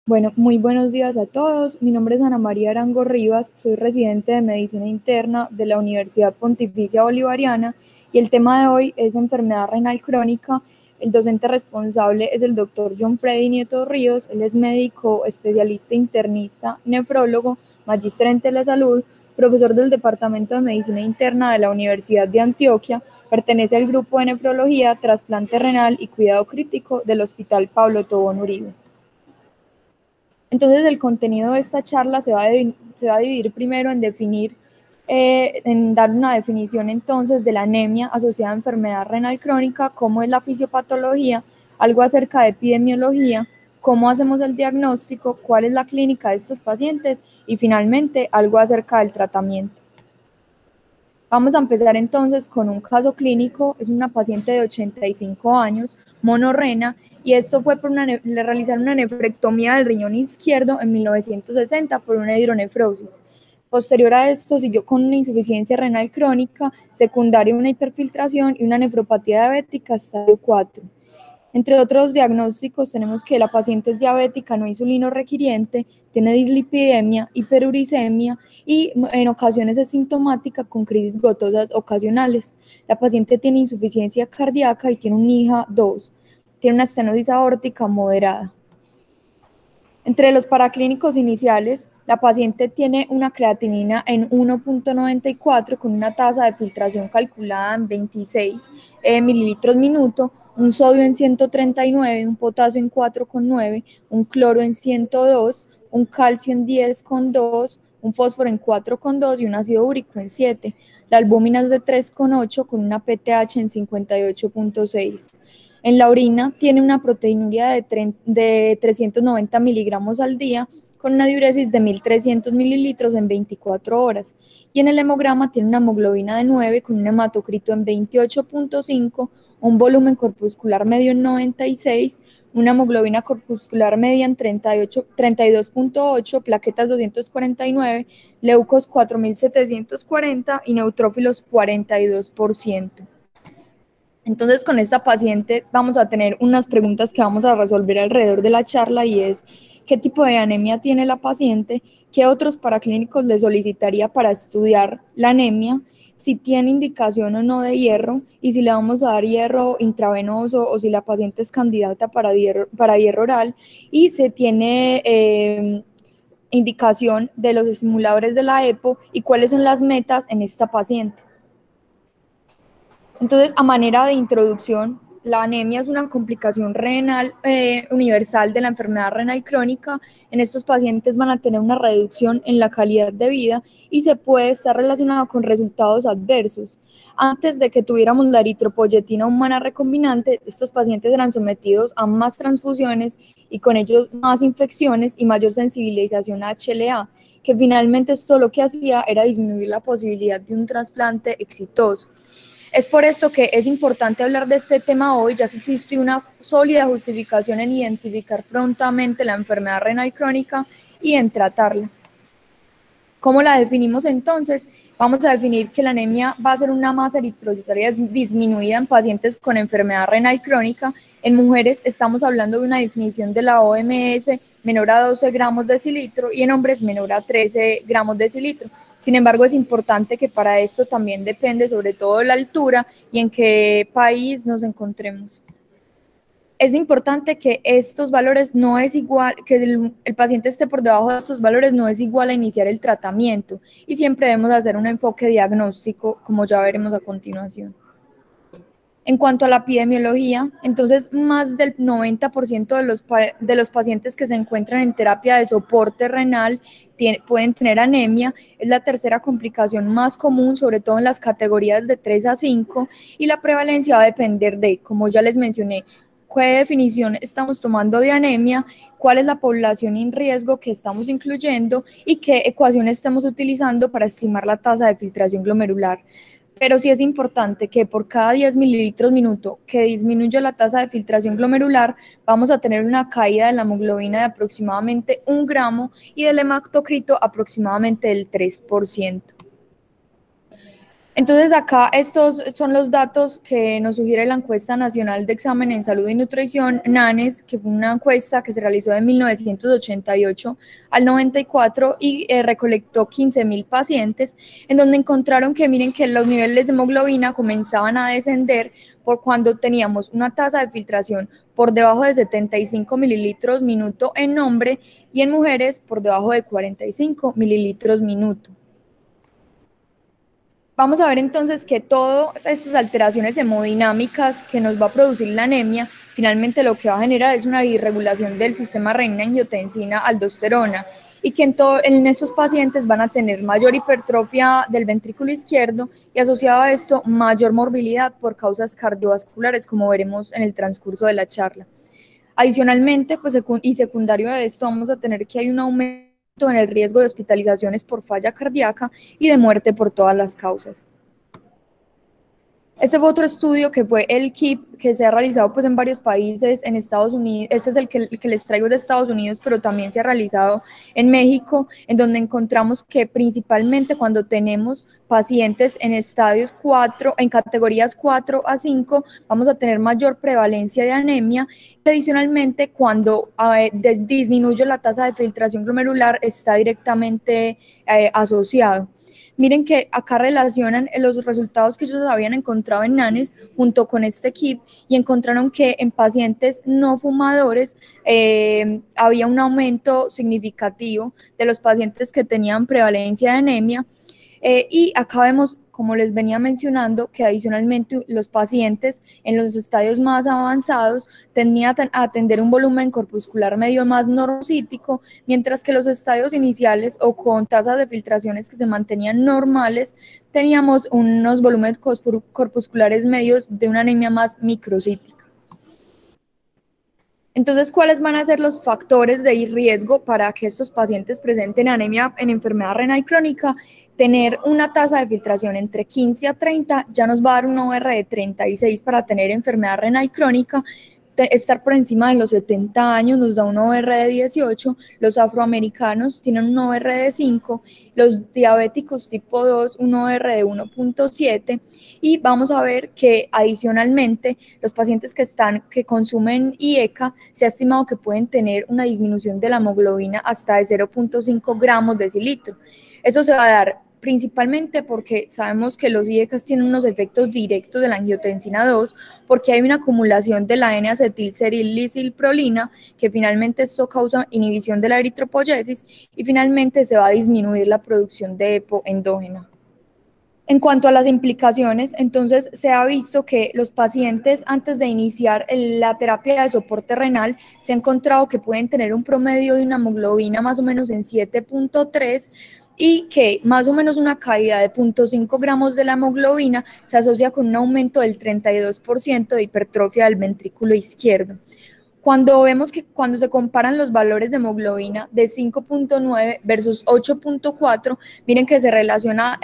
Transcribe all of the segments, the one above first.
Bueno, muy buenos días a todos. Mi nombre es Ana María Arango Rivas, soy residente de Medicina Interna de la Universidad Pontificia Bolivariana y el tema de hoy es enfermedad renal crónica. El docente responsable es el doctor John Freddy Nieto Ríos. Él es médico, especialista internista, nefrólogo, magíster en telesalud, profesor del Departamento de Medicina Interna de la Universidad de Antioquia, pertenece al grupo de nefrología, trasplante renal y cuidado crítico del Hospital Pablo Tobón Uribe. Entonces, el contenido de esta charla se va a dividir primero en dar una definición entonces de la anemia asociada a enfermedad renal crónica, cómo es la fisiopatología, algo acerca de epidemiología, cómo hacemos el diagnóstico, cuál es la clínica de estos pacientes y finalmente algo acerca del tratamiento. Vamos a empezar entonces con un caso clínico. Es una paciente de 85 años, monorrena, y esto fue le realizaron una nefrectomía del riñón izquierdo en 1960 por una hidronefrosis. Posterior a esto siguió con una insuficiencia renal crónica, secundaria a una hiperfiltración y una nefropatía diabética estadio 4. Entre otros diagnósticos tenemos que la paciente es diabética no insulino requiriente, tiene dislipidemia, hiperuricemia y en ocasiones es sintomática con crisis gotosas ocasionales. La paciente tiene insuficiencia cardíaca y tiene un IJA 2. Tiene una estenosis aórtica moderada. Entre los paraclínicos iniciales, la paciente tiene una creatinina en 1.94 con una tasa de filtración calculada en 26 mililitros minuto, un sodio en 139, un potasio en 4,9, un cloro en 102, un calcio en 10,2, un fósforo en 4,2 y un ácido úrico en 7. La albúmina es de 3,8 con una PTH en 58,6. En la orina tiene una proteinuria de 390 miligramos al día con una diuresis de 1.300 mililitros en 24 horas. Y en el hemograma tiene una hemoglobina de 9 con un hematocrito en 28,5, un volumen corpuscular medio en 96, una hemoglobina corpuscular media en 32,8, plaquetas 249, leucos 4.740 y neutrófilos 42%. Entonces, con esta paciente vamos a tener unas preguntas que vamos a resolver alrededor de la charla y es, ¿qué tipo de anemia tiene la paciente? ¿Qué otros paraclínicos le solicitaría para estudiar la anemia? Si tiene indicación o no de hierro y si le vamos a dar hierro intravenoso o si la paciente es candidata para hierro oral y se tiene indicación de los estimuladores de la EPO y cuáles son las metas en esta paciente. Entonces, a manera de introducción, la anemia es una complicación renal universal de la enfermedad renal crónica. En estos pacientes van a tener una reducción en la calidad de vida y se puede estar relacionado con resultados adversos. Antes de que tuviéramos la eritropoyetina humana recombinante, estos pacientes eran sometidos a más transfusiones y con ellos más infecciones y mayor sensibilización a HLA, que finalmente esto lo que hacía era disminuir la posibilidad de un trasplante exitoso. Es por esto que es importante hablar de este tema hoy, ya que existe una sólida justificación en identificar prontamente la enfermedad renal crónica y en tratarla. ¿Cómo la definimos entonces? Vamos a definir que la anemia va a ser una masa eritrocitaria disminuida en pacientes con enfermedad renal crónica. En mujeres estamos hablando de una definición de la OMS menor a 12 gramos de decilitro y en hombres menor a 13 gramos de decilitro. Sin embargo, es importante que para esto también depende sobre todo de la altura y en qué país nos encontremos. Es importante que estos valores no es igual, que el paciente esté por debajo de estos valores no es igual a iniciar el tratamiento y siempre debemos hacer un enfoque diagnóstico, como ya veremos a continuación. En cuanto a la epidemiología, entonces más del 90% de los pacientes que se encuentran en terapia de soporte renal pueden tener anemia. Es la tercera complicación más común, sobre todo en las categorías de 3 a 5, y la prevalencia va a depender de, como ya les mencioné, qué definición estamos tomando de anemia, cuál es la población en riesgo que estamos incluyendo y qué ecuación estamos utilizando para estimar la tasa de filtración glomerular. Pero sí es importante que por cada 10 mililitros minuto que disminuya la tasa de filtración glomerular, vamos a tener una caída de la hemoglobina de aproximadamente 1 gramo y del hematocrito aproximadamente del 3%. Entonces acá estos son los datos que nos sugiere la encuesta nacional de examen en salud y nutrición, NANES, que fue una encuesta que se realizó de 1988 al 94 y recolectó 15.000 pacientes, en donde encontraron que miren que los niveles de hemoglobina comenzaban a descender por cuando teníamos una tasa de filtración por debajo de 75 mililitros minuto en hombre y en mujeres por debajo de 45 mililitros minuto. Vamos a ver entonces que todas estas alteraciones hemodinámicas que nos va a producir la anemia, finalmente lo que va a generar es una disregulación del sistema renina-angiotensina-aldosterona y que en estos pacientes van a tener mayor hipertrofia del ventrículo izquierdo y asociado a esto mayor morbilidad por causas cardiovasculares, como veremos en el transcurso de la charla. Adicionalmente, pues, y secundario a esto, vamos a tener que hay un aumento en el riesgo de hospitalizaciones por falla cardíaca y de muerte por todas las causas. Este fue otro estudio que fue el KIP, que se ha realizado pues en varios países, en Estados Unidos, este es el que les traigo de Estados Unidos, pero también se ha realizado en México, en donde encontramos que principalmente cuando tenemos pacientes en estadios 4, en categorías 4 a 5, vamos a tener mayor prevalencia de anemia. Adicionalmente, cuando disminuye la tasa de filtración glomerular, está directamente asociado. Miren que acá relacionan los resultados que ellos habían encontrado en NANES junto con este kit y encontraron que en pacientes no fumadores había un aumento significativo de los pacientes que tenían prevalencia de anemia y acá vemos, como les venía mencionando, que adicionalmente los pacientes en los estadios más avanzados tendían a tener un volumen corpuscular medio más normocítico, mientras que los estadios iniciales o con tasas de filtraciones que se mantenían normales, teníamos unos volúmenes corpusculares medios de una anemia más microcítica. Entonces, ¿cuáles van a ser los factores de riesgo para que estos pacientes presenten anemia en enfermedad renal crónica? Tener una tasa de filtración entre 15 a 30 ya nos va a dar un OR de 36 para tener enfermedad renal crónica. Estar por encima de los 70 años nos da un OR de 18, los afroamericanos tienen un OR de 5, los diabéticos tipo 2 un OR de 1.7 y vamos a ver que adicionalmente los pacientes que consumen IECA se ha estimado que pueden tener una disminución de la hemoglobina hasta de 0.5 gramos decilitro. Eso se va a dar principalmente porque sabemos que los IECAS tienen unos efectos directos de la angiotensina 2, porque hay una acumulación de la N-acetilcerillicilprolina, que finalmente esto causa inhibición de la eritropoyesis y finalmente se va a disminuir la producción de EPO endógena. En cuanto a las implicaciones, entonces se ha visto que los pacientes antes de iniciar la terapia de soporte renal se ha encontrado que pueden tener un promedio de una hemoglobina más o menos en 7.3 y que más o menos una caída de 0.5 gramos de la hemoglobina se asocia con un aumento del 32% de hipertrofia del ventrículo izquierdo. Cuando vemos que cuando se comparan los valores de hemoglobina de 5.9 versus 8.4, miren que se relaciona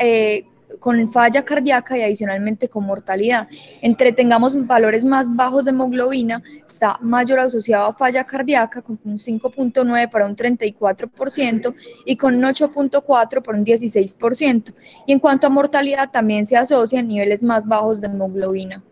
con falla cardíaca y adicionalmente con mortalidad. Entre tengamos valores más bajos de hemoglobina, está mayor asociado a falla cardíaca con un 5.9 para un 34% y con un 8.4 para un 16%. Y en cuanto a mortalidad, también se asocia a niveles más bajos de hemoglobina.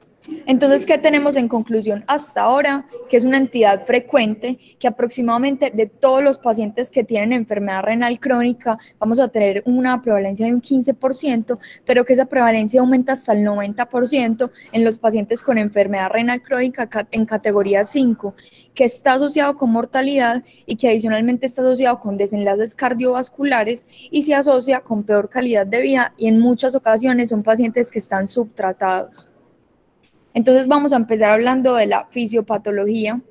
Entonces, ¿qué tenemos en conclusión hasta ahora? Que es una entidad frecuente, que aproximadamente de todos los pacientes que tienen enfermedad renal crónica vamos a tener una prevalencia de un 15%, pero que esa prevalencia aumenta hasta el 90% en los pacientes con enfermedad renal crónica en categoría 5, que está asociado con mortalidad y que adicionalmente está asociado con desenlaces cardiovasculares y se asocia con peor calidad de vida y en muchas ocasiones son pacientes que están subtratados. Entonces vamos a empezar hablando de la fisiopatología.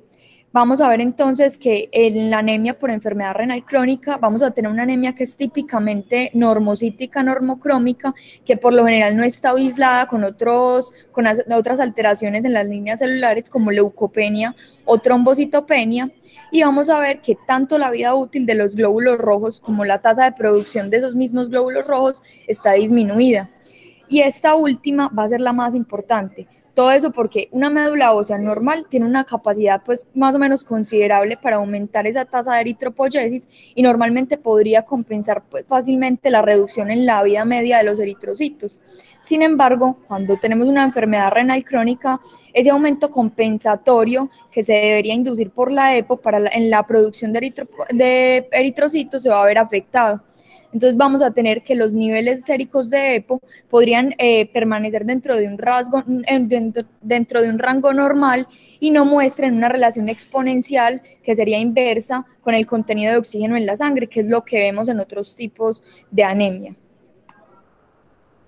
Vamos a ver entonces que en la anemia por enfermedad renal crónica vamos a tener una anemia que es típicamente normocítica, normocrómica, que por lo general no está aislada con otras alteraciones en las líneas celulares como leucopenia o trombocitopenia, y vamos a ver que tanto la vida útil de los glóbulos rojos como la tasa de producción de esos mismos glóbulos rojos está disminuida. Y esta última va a ser la más importante, Todo eso porque una médula ósea normal tiene una capacidad pues más o menos considerable para aumentar esa tasa de eritropoyesis y normalmente podría compensar pues fácilmente la reducción en la vida media de los eritrocitos. Sin embargo, cuando tenemos una enfermedad renal crónica, ese aumento compensatorio que se debería inducir por la EPO en la producción de eritrocitos se va a ver afectado. Entonces vamos a tener que los niveles séricos de EPO podrían permanecer dentro de un rango normal y no muestren una relación exponencial que sería inversa con el contenido de oxígeno en la sangre, que es lo que vemos en otros tipos de anemia.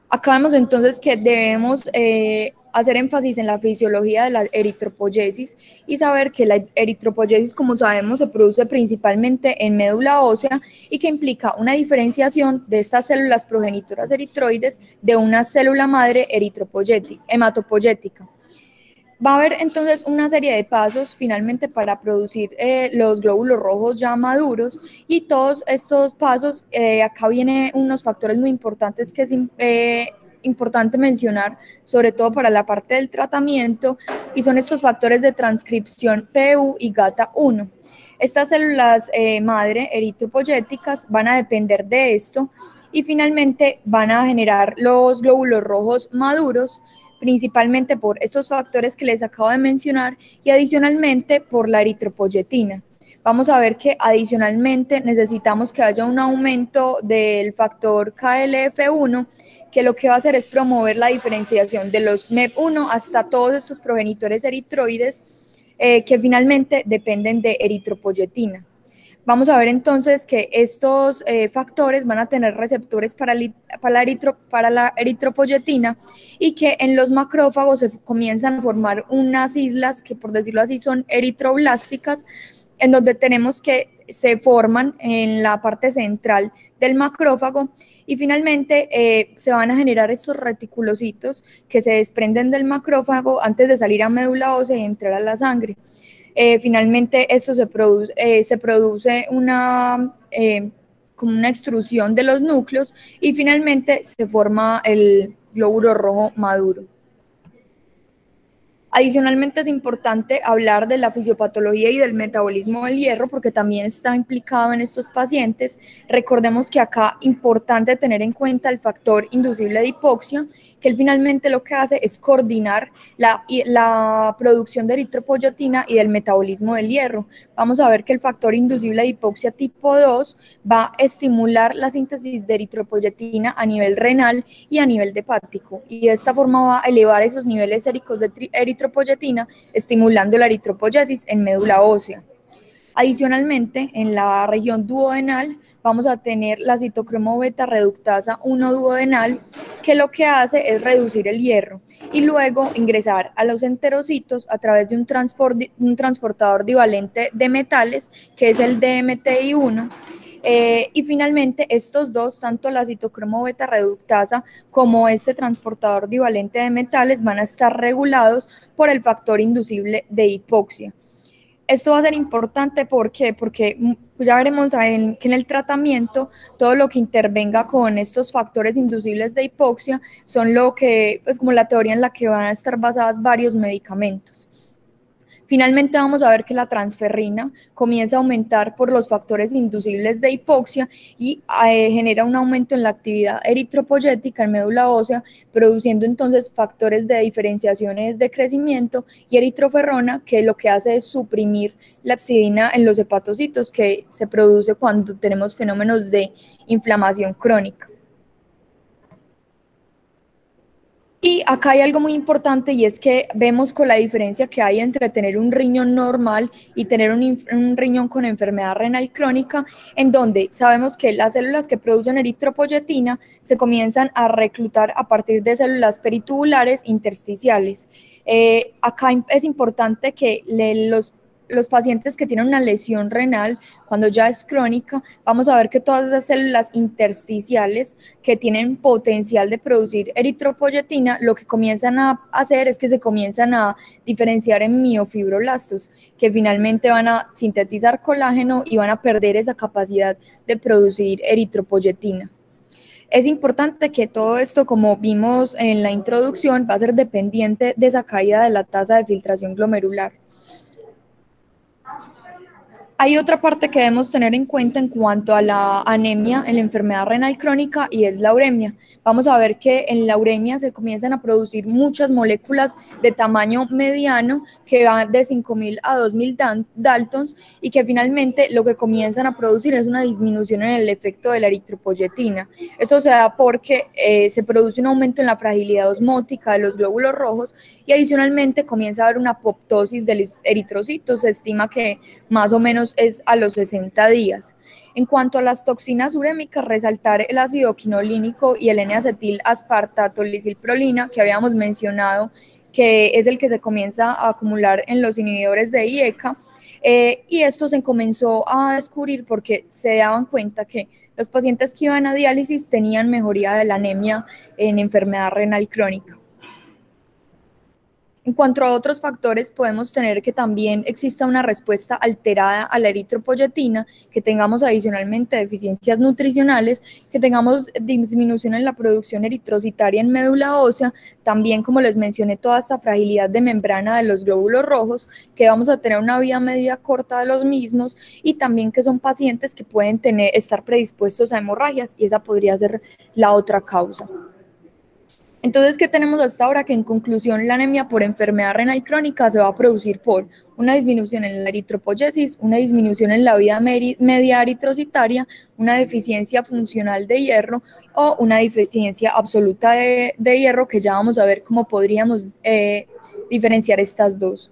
Acá vemos entonces que debemos hacer énfasis en la fisiología de la eritropoyesis y saber que la eritropoyesis, como sabemos, se produce principalmente en médula ósea y que implica una diferenciación de estas células progenitoras eritroides de una célula madre hematopoyética. Va a haber entonces una serie de pasos finalmente para producir los glóbulos rojos ya maduros y todos estos pasos, acá vienen unos factores muy importantes que es importante mencionar, sobre todo para la parte del tratamiento, y son estos factores de transcripción PU y GATA1. Estas células madre eritropoyéticas van a depender de esto y finalmente van a generar los glóbulos rojos maduros, principalmente por estos factores que les acabo de mencionar y adicionalmente por la eritropoyetina. Vamos a ver que adicionalmente necesitamos que haya un aumento del factor KLF1, que lo que va a hacer es promover la diferenciación de los MEP1 hasta todos estos progenitores eritroides que finalmente dependen de eritropoyetina. Vamos a ver entonces que estos factores van a tener receptores para la eritropoyetina y que en los macrófagos se comienzan a formar unas islas que, por decirlo así, son eritroblásticas, en donde tenemos que se forman en la parte central del macrófago y finalmente se van a generar estos reticulocitos que se desprenden del macrófago antes de salir a médula ósea y entrar a la sangre. Finalmente esto se produce como una extrusión de los núcleos y finalmente se forma el glóbulo rojo maduro. Adicionalmente es importante hablar de la fisiopatología y del metabolismo del hierro porque también está implicado en estos pacientes. Recordemos que acá es importante tener en cuenta el factor inducible de hipoxia, que él finalmente lo que hace es coordinar la producción de eritropoyetina y del metabolismo del hierro. Vamos a ver que el factor inducible de hipoxia tipo 2 va a estimular la síntesis de eritropoyetina a nivel renal y a nivel hepático y de esta forma va a elevar esos niveles séricos de eritropoyetina, estimulando la eritropoyesis en médula ósea. Adicionalmente, en la región duodenal vamos a tener la citocromo beta reductasa 1 duodenal, que lo que hace es reducir el hierro y luego ingresar a los enterocitos a través de un transportador divalente de metales, que es el DMTI1. Y finalmente estos dos, tanto la citocromo beta reductasa como este transportador divalente de metales, van a estar regulados por el factor inducible de hipoxia. Esto va a ser importante porque ya veremos que en el tratamiento todo lo que intervenga con estos factores inducibles de hipoxia son lo que, pues como la teoría en la que van a estar basadas varios medicamentos. Finalmente vamos a ver que la transferrina comienza a aumentar por los factores inducibles de hipoxia y genera un aumento en la actividad eritropoyética en médula ósea, produciendo entonces factores de diferenciaciones de crecimiento y eritroferrona, que lo que hace es suprimir la hepcidina en los hepatocitos, que se produce cuando tenemos fenómenos de inflamación crónica. Y acá hay algo muy importante y es que vemos con la diferencia que hay entre tener un riñón normal y tener un riñón con enfermedad renal crónica, en donde sabemos que las células que producen eritropoyetina se comienzan a reclutar a partir de células peritubulares intersticiales. Acá es importante que los pacientes que tienen una lesión renal, cuando ya es crónica, vamos a ver que todas esas células intersticiales que tienen potencial de producir eritropoyetina, lo que comienzan a hacer es que se comienzan a diferenciar en miofibroblastos, que finalmente van a sintetizar colágeno y van a perder esa capacidad de producir eritropoyetina. Es importante que todo esto, como vimos en la introducción, va a ser dependiente de esa caída de la tasa de filtración glomerular. Hay otra parte que debemos tener en cuenta en cuanto a la anemia en la enfermedad renal crónica y es la uremia. Vamos a ver que en la uremia se comienzan a producir muchas moléculas de tamaño mediano que van de 5.000 a 2.000 daltons y que finalmente lo que comienzan a producir es una disminución en el efecto de la eritropoyetina. Eso se da porque se produce un aumento en la fragilidad osmótica de los glóbulos rojos y adicionalmente comienza a haber una apoptosis de los eritrocitos. Se estima que más o menos es a los 60 días. En cuanto a las toxinas urémicas, resaltar el ácido quinolínico y el N-acetil aspartatolilprolina que habíamos mencionado, que es el que se comienza a acumular en los inhibidores de IECA, y esto se comenzó a descubrir porque se daban cuenta que los pacientes que iban a diálisis tenían mejoría de la anemia en enfermedad renal crónica. En cuanto a otros factores, podemos tener que también exista una respuesta alterada a la eritropoyetina, que tengamos adicionalmente deficiencias nutricionales, que tengamos disminución en la producción eritrocitaria en médula ósea, también, como les mencioné, toda esta fragilidad de membrana de los glóbulos rojos, que vamos a tener una vida media corta de los mismos y también que son pacientes que pueden estar predispuestos a hemorragias y esa podría ser la otra causa. Entonces, ¿qué tenemos hasta ahora? Que en conclusión la anemia por enfermedad renal crónica se va a producir por una disminución en la eritropoyesis, una disminución en la vida media eritrocitaria, una deficiencia funcional de hierro o una deficiencia absoluta de hierro, que ya vamos a ver cómo podríamos diferenciar estas dos.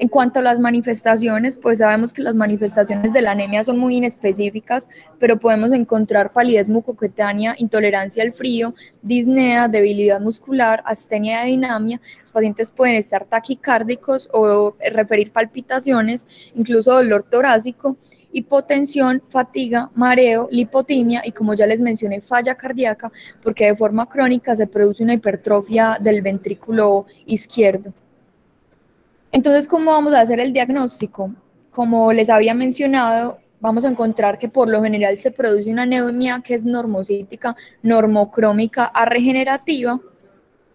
En cuanto a las manifestaciones, pues sabemos que las manifestaciones de la anemia son muy inespecíficas, pero podemos encontrar palidez mucocutánea, intolerancia al frío, disnea, debilidad muscular, astenia de dinamia. Los pacientes pueden estar taquicárdicos o referir palpitaciones, incluso dolor torácico, hipotensión, fatiga, mareo, lipotimia y, como ya les mencioné, falla cardíaca, porque de forma crónica se produce una hipertrofia del ventrículo izquierdo. Entonces, ¿cómo vamos a hacer el diagnóstico? Como les había mencionado, vamos a encontrar que por lo general se produce una anemia que es normocítica, normocrómica, arregenerativa,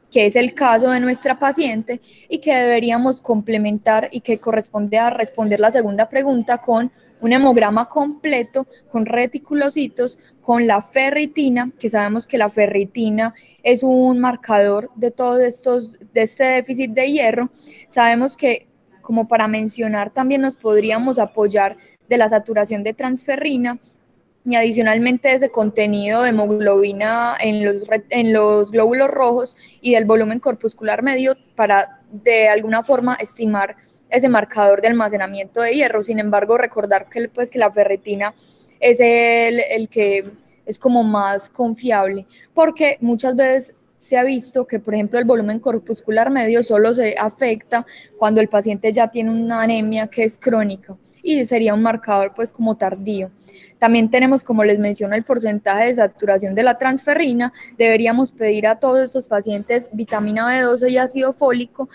que es el caso de nuestra paciente y que deberíamos complementar y que corresponde a responder la segunda pregunta con un hemograma completo, con reticulocitos, con la ferritina, que sabemos que la ferritina es un marcador de todos estos, de este déficit de hierro. Sabemos que, como para mencionar, también nos podríamos apoyar de la saturación de transferrina y adicionalmente ese contenido de hemoglobina en los glóbulos rojos y del volumen corpuscular medio para de alguna forma estimar ese marcador de almacenamiento de hierro. Sin embargo, recordar que, pues, que la ferritina es el que es como más confiable, porque muchas veces se ha visto que, por ejemplo, el volumen corpuscular medio solo se afecta cuando el paciente ya tiene una anemia que es crónica y sería un marcador pues como tardío. También tenemos, como les menciono, el porcentaje de saturación de la transferrina. Deberíamos pedir a todos estos pacientes vitamina B12 y ácido fólico.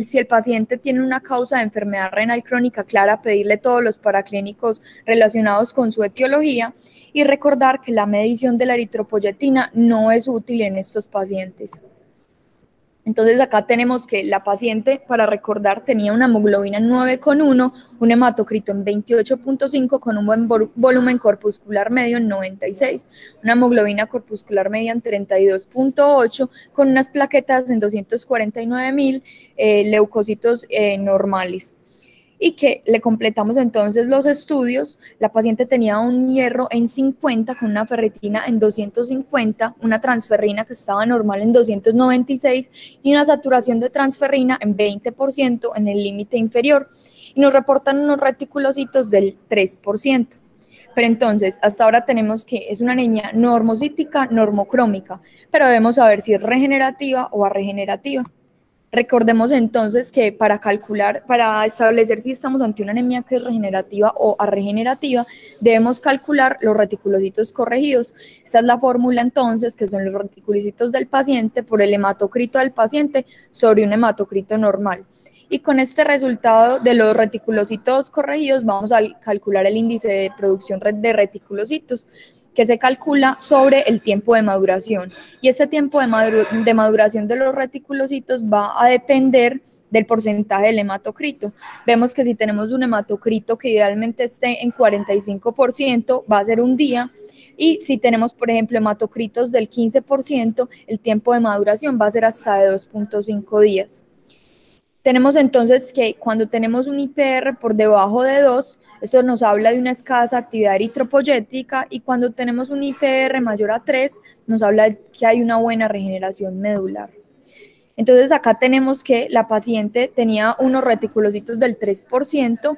Si el paciente tiene una causa de enfermedad renal crónica clara, pedirle todos los paraclínicos relacionados con su etiología y recordar que la medición de la eritropoyetina no es útil en estos pacientes. Entonces acá tenemos que la paciente, para recordar, tenía una hemoglobina en 9,1, un hematocrito en 28,5 con un buen volumen corpuscular medio en 96, una hemoglobina corpuscular media en 32,8 con unas plaquetas en 249.000, leucocitos normales. Y que le completamos entonces los estudios. La paciente tenía un hierro en 50 con una ferritina en 250, una transferrina que estaba normal en 296 y una saturación de transferrina en 20% en el límite inferior, y nos reportan unos reticulocitos del 3%. Pero entonces, hasta ahora tenemos que es una anemia normocítica, normocrómica, pero debemos saber si es regenerativa o arregenerativa. Recordemos entonces que para establecer si estamos ante una anemia que es regenerativa o arregenerativa, debemos calcular los reticulocitos corregidos. Esta es la fórmula entonces, que son los reticulocitos del paciente por el hematocrito del paciente sobre un hematocrito normal. Y con este resultado de los reticulocitos corregidos vamos a calcular el índice de producción de reticulocitos. que se calcula sobre el tiempo de maduración. Y este tiempo de maduración de los reticulocitos va a depender del porcentaje del hematocrito. Vemos que si tenemos un hematocrito que idealmente esté en 45%, va a ser un día, y si tenemos, por ejemplo, hematocritos del 15%, el tiempo de maduración va a ser hasta de 2.5 días. Tenemos entonces que cuando tenemos un IPR por debajo de 2, esto nos habla de una escasa actividad eritropoyética, y cuando tenemos un IPR mayor a 3, nos habla de que hay una buena regeneración medular. Entonces acá tenemos que la paciente tenía unos reticulocitos del 3%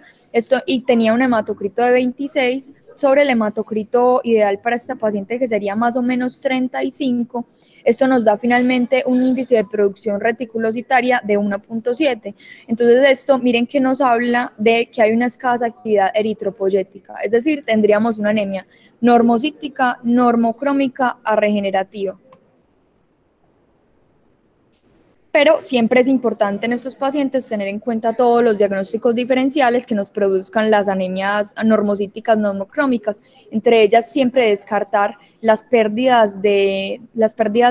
y tenía un hematocrito de 26 sobre el hematocrito ideal para esta paciente, que sería más o menos 35. Esto nos da finalmente un índice de producción reticulocitaria de 1.7. Entonces esto, miren que nos habla de que hay una escasa actividad eritropoyética, es decir, tendríamos una anemia normocítica, normocrómica a regenerativa. Pero siempre es importante en estos pacientes tener en cuenta todos los diagnósticos diferenciales que nos produzcan las anemias normocíticas, normocrómicas. Entre ellas, siempre descartar las pérdidas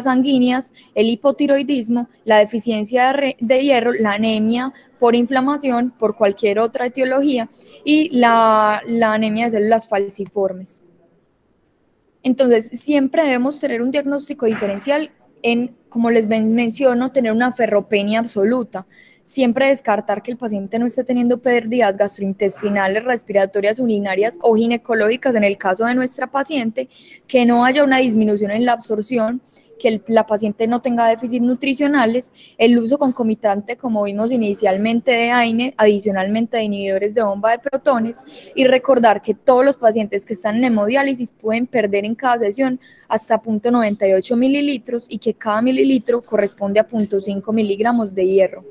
sanguíneas, el hipotiroidismo, la deficiencia de hierro, la anemia por inflamación, por cualquier otra etiología, y la anemia de células falciformes. Entonces, siempre debemos tener un diagnóstico diferencial como les menciono, tener una ferropenia absoluta. Siempre descartar que el paciente no esté teniendo pérdidas gastrointestinales, respiratorias, urinarias o ginecológicas en el caso de nuestra paciente, que no haya una disminución en la absorción, que la paciente no tenga déficits nutricionales, el uso concomitante, como vimos inicialmente, de AINE, adicionalmente de inhibidores de bomba de protones, y recordar que todos los pacientes que están en hemodiálisis pueden perder en cada sesión hasta 0.98 mililitros, y que cada mililitro corresponde a 0.5 miligramos de hierro.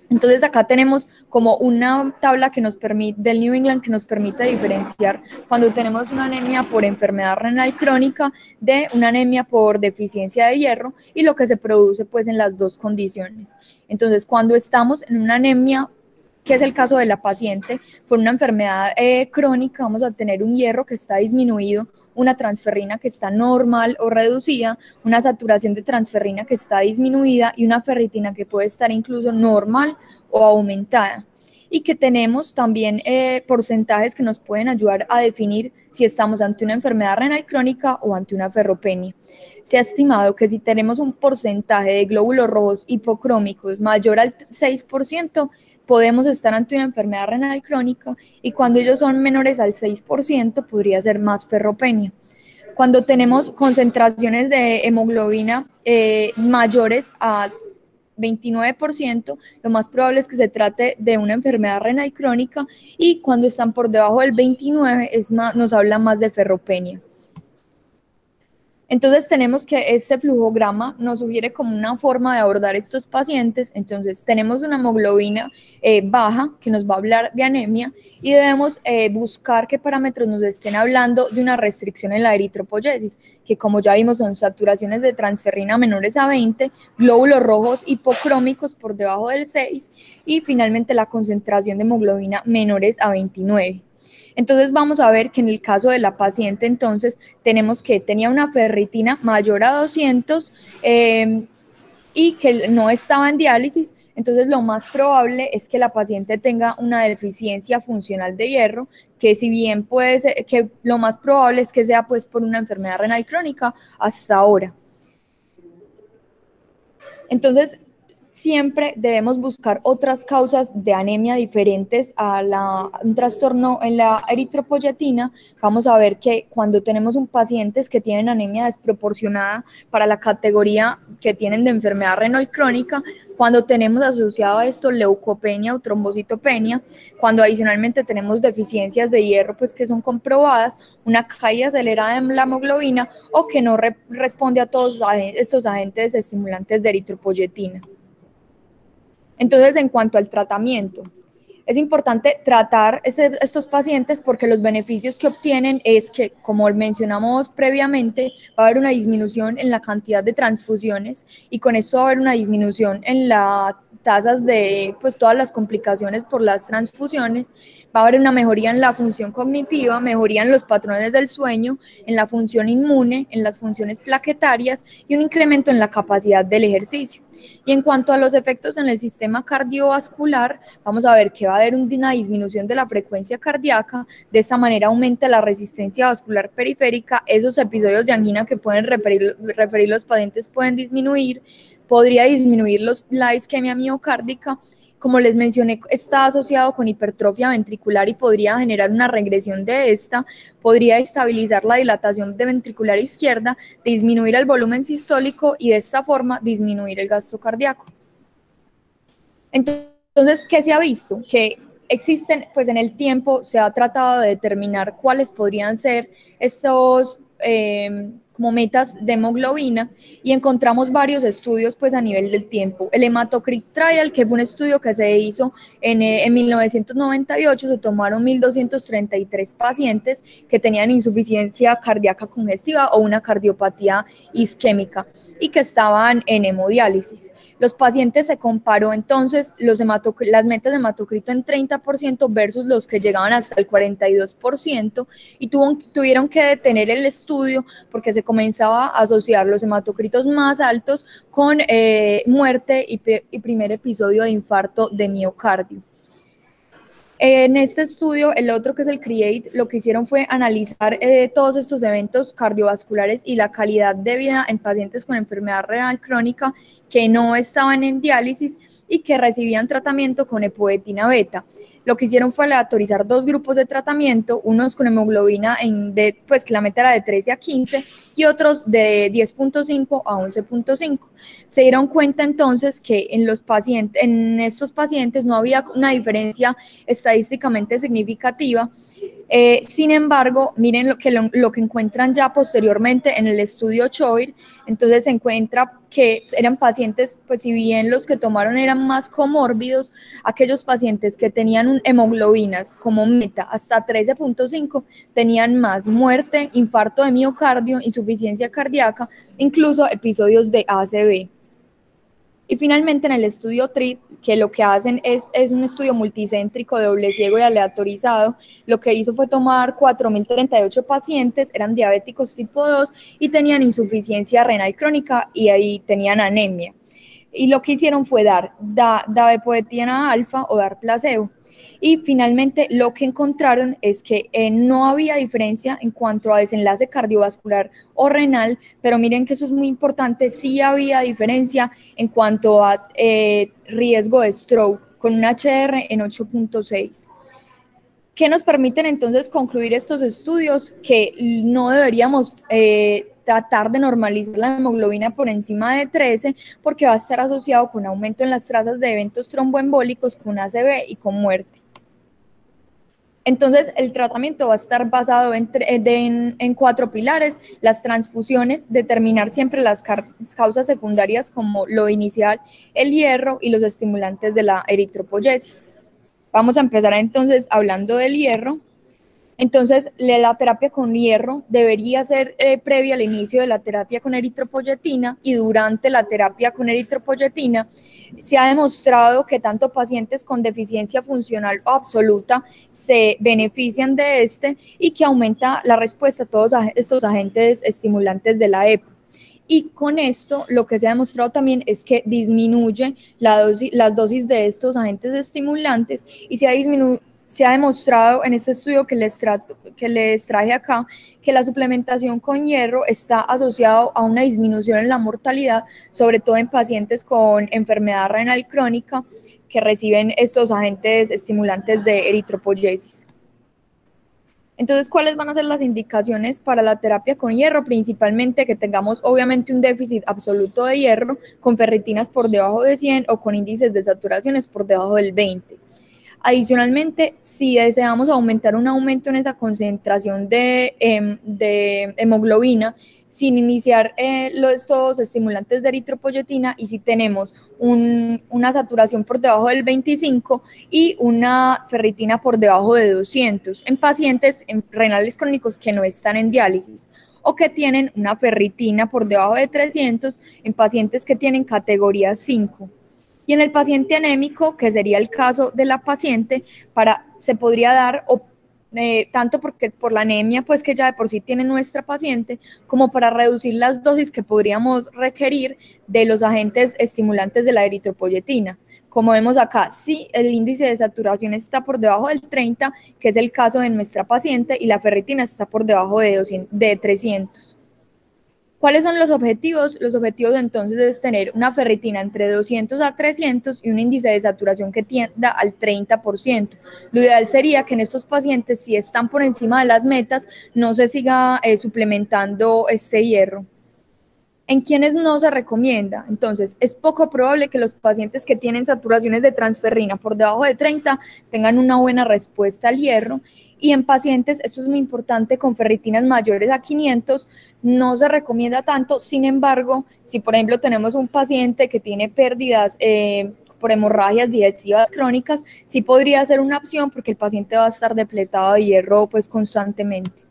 Entonces acá tenemos como una tabla que nos permite, del New England, que nos permite diferenciar cuando tenemos una anemia por enfermedad renal crónica de una anemia por deficiencia de hierro, y lo que se produce pues en las dos condiciones. Entonces, cuando estamos en una anemia, que es el caso de la paciente, por una enfermedad crónica, vamos a tener un hierro que está disminuido, una transferrina que está normal o reducida, una saturación de transferrina que está disminuida y una ferritina que puede estar incluso normal o aumentada. Y que tenemos también porcentajes que nos pueden ayudar a definir si estamos ante una enfermedad renal crónica o ante una ferropenia. Se ha estimado que si tenemos un porcentaje de glóbulos rojos hipocrómicos mayor al 6%, podemos estar ante una enfermedad renal crónica, y cuando ellos son menores al 6%, podría ser más ferropenia. Cuando tenemos concentraciones de hemoglobina mayores a 29%, lo más probable es que se trate de una enfermedad renal crónica, y cuando están por debajo del 29%, nos habla más de ferropenia. Entonces tenemos que este flujograma nos sugiere como una forma de abordar estos pacientes. Entonces tenemos una hemoglobina baja, que nos va a hablar de anemia, y debemos buscar qué parámetros nos estén hablando de una restricción en la eritropoyesis, que como ya vimos son saturaciones de transferrina menores a 20, glóbulos rojos hipocrómicos por debajo del 6, y finalmente la concentración de hemoglobina menores a 29. Entonces vamos a ver que en el caso de la paciente, entonces tenemos que tenía una ferritina mayor a 200 y que no estaba en diálisis. Entonces lo más probable es que la paciente tenga una deficiencia funcional de hierro, que si bien puede ser, que lo más probable es que sea pues por una enfermedad renal crónica hasta ahora. Entonces, siempre debemos buscar otras causas de anemia diferentes a un trastorno en la eritropoyetina. Vamos a ver que cuando tenemos pacientes que tienen anemia desproporcionada para la categoría que tienen de enfermedad renal crónica, cuando tenemos asociado a esto leucopenia o trombocitopenia, cuando adicionalmente tenemos deficiencias de hierro pues que son comprobadas, una caída acelerada en la hemoglobina, o que no responde a todos estos agentes estimulantes de eritropoyetina. Entonces, en cuanto al tratamiento, es importante tratar estos pacientes porque los beneficios que obtienen es que, como mencionamos previamente, va a haber una disminución en la cantidad de transfusiones, y con esto va a haber una disminución en la tasas de pues todas las complicaciones por las transfusiones, va a haber una mejoría en la función cognitiva, mejoría en los patrones del sueño, en la función inmune, en las funciones plaquetarias y un incremento en la capacidad del ejercicio. Y en cuanto a los efectos en el sistema cardiovascular, vamos a ver que va a haber una disminución de la frecuencia cardíaca, de esta manera aumenta la resistencia vascular periférica, esos episodios de angina que pueden referir los pacientes pueden disminuir, podría disminuir la isquemia miocárdica. Como les mencioné, está asociado con hipertrofia ventricular y podría generar una regresión de esta, podría estabilizar la dilatación de ventricular izquierda, disminuir el volumen sistólico y de esta forma disminuir el gasto cardíaco. Entonces, ¿qué se ha visto? Que existen, pues en el tiempo se ha tratado de determinar cuáles podrían ser estos como metas de hemoglobina y encontramos varios estudios pues a nivel del tiempo. El Hematocrit Trial, que fue un estudio que se hizo en 1998, se tomaron 1.233 pacientes que tenían insuficiencia cardíaca congestiva o una cardiopatía isquémica y que estaban en hemodiálisis. Los pacientes se comparó entonces las metas de hematocrito en 30% versus los que llegaban hasta el 42% y tuvieron que detener el estudio porque se comenzaba a asociar los hematocritos más altos con muerte y primer episodio de infarto de miocardio. En este estudio, el otro que es el CREATE, lo que hicieron fue analizar todos estos eventos cardiovasculares y la calidad de vida en pacientes con enfermedad renal crónica que no estaban en diálisis y que recibían tratamiento con epoetina beta. Lo que hicieron fue aleatorizar dos grupos de tratamiento, unos con hemoglobina pues que la meta era de 13 a 15 y otros de 10.5 a 11.5. Se dieron cuenta entonces que en estos pacientes no había una diferencia estadísticamente significativa. Sin embargo, miren lo que encuentran ya posteriormente en el estudio CHOIR. Entonces se encuentra que eran pacientes, pues si bien los que tomaron eran más comórbidos, aquellos pacientes que tenían hemoglobinas como meta hasta 13.5 tenían más muerte, infarto de miocardio, insuficiencia cardíaca, incluso episodios de ACV. Y finalmente en el estudio TREAT, que lo que hacen es un estudio multicéntrico, doble ciego y aleatorizado, lo que hizo fue tomar 4.038 pacientes, eran diabéticos tipo 2 y tenían insuficiencia renal crónica y ahí tenían anemia. Y lo que hicieron fue dar dabepoetina alfa o dar placebo. Y finalmente lo que encontraron es que no había diferencia en cuanto a desenlace cardiovascular o renal, pero miren que eso es muy importante, sí había diferencia en cuanto a riesgo de stroke con un HR en 8.6. ¿Qué nos permiten entonces concluir estos estudios? Que no deberíamos tratar de normalizar la hemoglobina por encima de 13 porque va a estar asociado con aumento en las trazas de eventos tromboembólicos, con ACV y con muerte. Entonces, el tratamiento va a estar basado en 4 pilares: las transfusiones, determinar siempre las causas secundarias como lo inicial, el hierro y los estimulantes de la eritropoyesis. Vamos a empezar entonces hablando del hierro. Entonces, la terapia con hierro debería ser previa al inicio de la terapia con eritropoyetina y durante la terapia con eritropoyetina. Se ha demostrado que tanto pacientes con deficiencia funcional o absoluta se benefician de y que aumenta la respuesta a todos estos agentes estimulantes de la EPO. Y con esto lo que se ha demostrado también es que disminuye las dosis de estos agentes estimulantes y se ha demostrado en este estudio que les traje acá que la suplementación con hierro está asociado a una disminución en la mortalidad, sobre todo en pacientes con enfermedad renal crónica que reciben estos agentes estimulantes de eritropoyesis. Entonces, ¿cuáles van a ser las indicaciones para la terapia con hierro? Principalmente que tengamos obviamente un déficit absoluto de hierro con ferritinas por debajo de 100 o con índices de saturaciones por debajo del 20. Adicionalmente, si deseamos aumentar un aumento en esa concentración de hemoglobina, sin iniciar estos estimulantes de eritropoyetina y si tenemos una saturación por debajo del 25 y una ferritina por debajo de 200 en pacientes renales crónicos que no están en diálisis o que tienen una ferritina por debajo de 300 en pacientes que tienen categoría 5. Y en el paciente anémico, que sería el caso de la paciente, se podría dar tanto por la anemia pues que ya de por sí tiene nuestra paciente, como para reducir las dosis que podríamos requerir de los agentes estimulantes de la eritropoyetina. Como vemos acá, si el índice de saturación está por debajo del 30, que es el caso de nuestra paciente, y la ferritina está por debajo de 300. ¿Cuáles son los objetivos? Los objetivos entonces es tener una ferritina entre 200 a 300 y un índice de saturación que tienda al 30%. Lo ideal sería que en estos pacientes, si están por encima de las metas, no se siga suplementando este hierro. ¿En quienes no se recomienda? Entonces, es poco probable que los pacientes que tienen saturaciones de transferrina por debajo de 30 tengan una buena respuesta al hierro. Y en pacientes, esto es muy importante, con ferritinas mayores a 500, no se recomienda tanto. Sin embargo, si por ejemplo tenemos un paciente que tiene pérdidas por hemorragias digestivas crónicas, sí podría ser una opción porque el paciente va a estar depletado de hierro pues constantemente.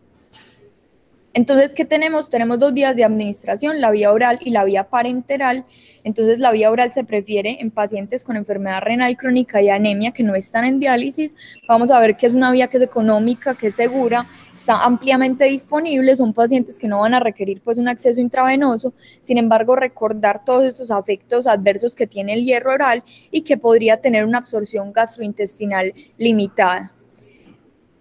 Entonces, ¿qué tenemos? Tenemos dos vías de administración, la vía oral y la vía parenteral. Entonces, la vía oral se prefiere en pacientes con enfermedad renal crónica y anemia que no están en diálisis. Vamos a ver que es una vía que es económica, que es segura, está ampliamente disponible, son pacientes que no van a requerir pues un acceso intravenoso. Sin embargo, recordar todos estos efectos adversos que tiene el hierro oral y que podría tener una absorción gastrointestinal limitada.